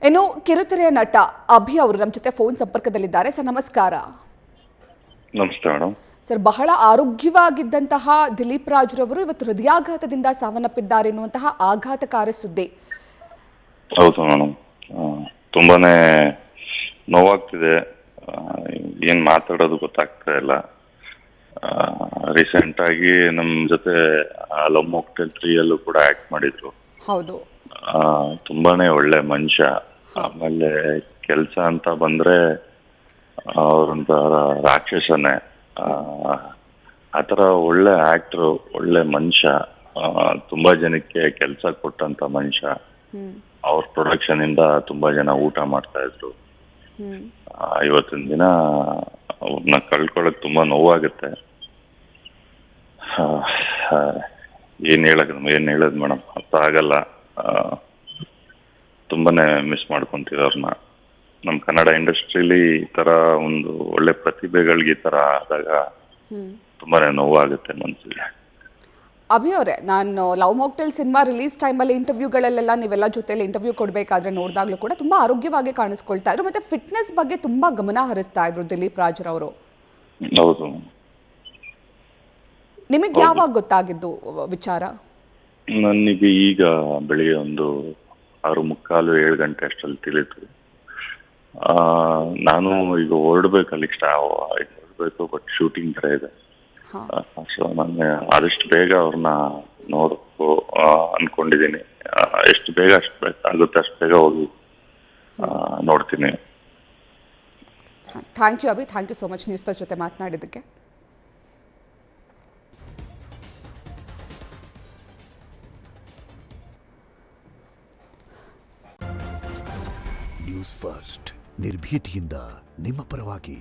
ಇನ್ನು ಕಿರುತೆರೆಯ ನಟ ಅಭಿ ಅವರು ನಮ್ಮ ಜೊತೆ ಫೋನ್ ಸಂಪರ್ಕದಲ್ಲಿದ್ದಾರೆ. ಸರ್ ನಮಸ್ಕಾರ. ನಮಸ್ತೆ ಮೇಡಮ್. ಸರ್, ಬಹಳ ಆರೋಗ್ಯವಾಗಿದ್ದಂತಹ ದಿಲೀಪ್ ರಾಜ್ರವರು ಇವತ್ತು ಹೃದಯಾಘಾತದಿಂದ ಸಾವನ್ನಪ್ಪಿದ್ದಾರೆ ಎನ್ನುವಂತಹ ಆಘಾತಕಾರಿ ಸುದ್ದಿ. ಹೌದು ಮೇಡಮ್, ತುಂಬಾನೇ ನೋವಾಗ್ತಿದೆ. ಏನ್ ಮಾತಾಡೋದು ಗೊತ್ತಾಗ್ತಾ ಇಲ್ಲ. ರೀಸೆಂಟ್ ಆಗಿ ನಮ್ ಜೊತೆ ಲವ್ ಮಾಕ್ಟೇಲ್ 3 ಅಲ್ಲೂ ಕೂಡ ಆಕ್ಟ್ ಮಾಡಿದ್ರು. ಹೌದು. ತುಂಬಾನೇ ಒಳ್ಳೆ ಮನುಷ್ಯ. ಆಮೇಲೆ ಕೆಲಸ ಅಂತ ಬಂದ್ರೆ ಅವ್ರೊಂಥರ ರಾಕ್ಷಸನೇ. ಆತರ ಒಳ್ಳೆ ಆಕ್ಟ್ರು, ಒಳ್ಳೆ ಮನುಷ್ಯ, ತುಂಬಾ ಜನಕ್ಕೆ ಕೆಲಸ ಕೊಟ್ಟಂತ ಮನುಷ್ಯ. ಅವ್ರ ಪ್ರೊಡಕ್ಷನ್ ಇಂದ ತುಂಬಾ ಜನ ಊಟ ಮಾಡ್ತಾ ಇದ್ರು. ಇವತ್ತಿನ ದಿನ ಅವ್ರನ್ನ ಕಳ್ಕೊಳಕ್ ತುಂಬಾ ನೋವಾಗುತ್ತೆ. ಏನ್ ಹೇಳೋದು ಮೇಡಮ್, ಅರ್ಥ ಆಗಲ್ಲ. ತುಂಬಾನೇ ಮಿಸ್ ಮಾಡ್ಕೊಂತೀವಿ ಅವ್ರನ್ನ. ನಮ್ ಕನ್ನಡ ಇಂಡಸ್ಟ್ರಿಲಿ ಈ ತರ ಒಂದು ಒಳ್ಳೆ ಪ್ರತಿಭೆಗಳಿಗೆ ಈ ತರ ಆದಾಗ ತುಂಬಾನೇ ನೋವಾಗುತ್ತೆ ಮನ್ಸಿಗೆ. ಅಭಿ ಅವರೇ, ನಾನು ಲವ್ ಮಾಕ್ಟೇಲ್ ಸಿನಿಮಾ ರಿಲೀಸ್ ಟೈಮಲ್ಲಿ ಇಂಟರ್ವ್ಯೂಗಳಲ್ಲೆಲ್ಲ ನೀವೆಲ್ಲ ಜೊತೆಲಿ ಇಂಟರ್ವ್ಯೂ ಕೊಡಬೇಕಾದ್ರೆ ನೋಡಿದಾಗಲೂ ಕೂಡ ತುಂಬ ಆರೋಗ್ಯವಾಗಿ ಕಾಣಿಸ್ಕೊಳ್ತಾ ಇದ್ರು. ಮತ್ತೆ ಫಿಟ್ನೆಸ್ ಬಗ್ಗೆ ತುಂಬ ಗಮನ ಹರಿಸ್ತಾ ಇದ್ರು ದಿಲೀಪ್ ರಾಜ್ರವರು. ಹೌದು. ನಿಮಗೆ ಯಾವಾಗ ಗೊತ್ತಾಗಿದ್ದು ವಿಚಾರ? ನನಗೆ ಈಗ ಬೆಳಿಗ್ಗೆ ಒಂದು 6:45-7 ಗಂಟೆ ಅಷ್ಟರಲ್ಲಿ ತಿಳಿತು. ನಾನು ಈಗ ಹೊರಡ್ಬೇಕು, ಅಲ್ಲಿಗೆ ಹೊರಡ್ಬೇಕು, ಬಟ್ ಶೂಟಿಂಗ್ ತರ ಇದೆ. ಸೊ ನಾನು ಆದಷ್ಟು ಬೇಗ ಅವ್ರನ್ನ ನೋಡಬೇಕು ಅನ್ಕೊಂಡಿದ್ದೀನಿ. ಎಷ್ಟು ಬೇಗ ಆಗುತ್ತೆ ಅಷ್ಟು ಬೇಗ ಹೋಗಿ ನೋಡ್ತೀನಿ. Thank you Abhi, thank you so much news first ಜೊತೆ ಮಾತನಾಡಿದ್ದಕ್ಕೆ. ನ್ಯೂಸ್ ಫಸ್ಟ್ ನಿರ್ಭೀತಿಯಿಂದ ನಿಮ್ಮ ಪರವಾಗಿ.